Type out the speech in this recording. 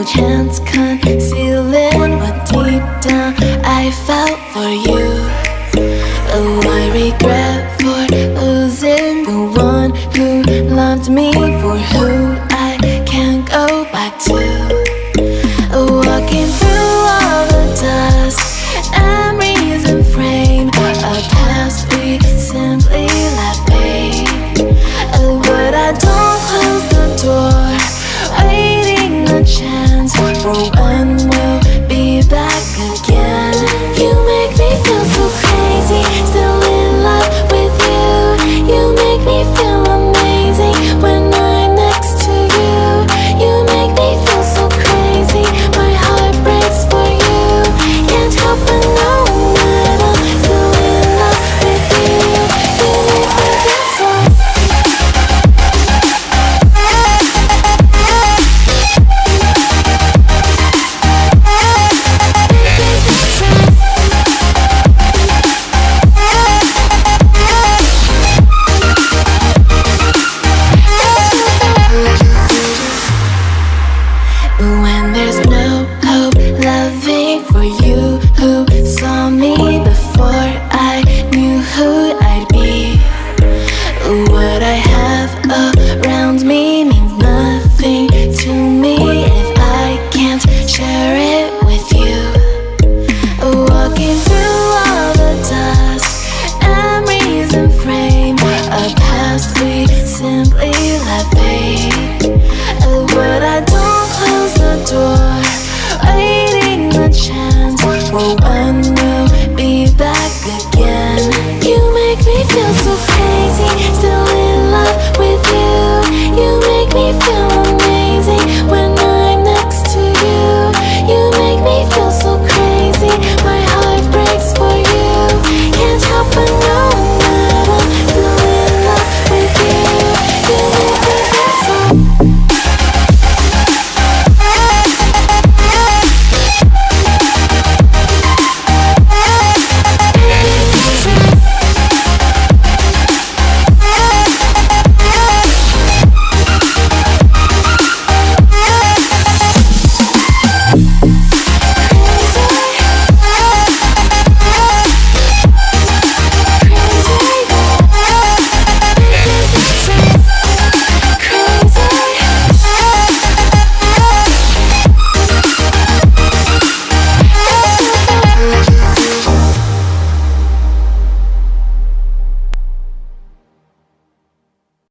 no chance concealing what deep down I felt for you. Oh, I regret for losing the one who loved me, for who I can't go back to. Walking through all the dust, memories and frame, a past we simply let fade. Oh, but I don't close the door, waiting a chance for when we'll be back again. You make me feel so crazy, still in love with you. You make me feel amazing when I'm next to you. You make me feel so crazy, my heart breaks for you. Can't help but know that I'm still in love with you. You make me feel so. When there's no hope loving for you.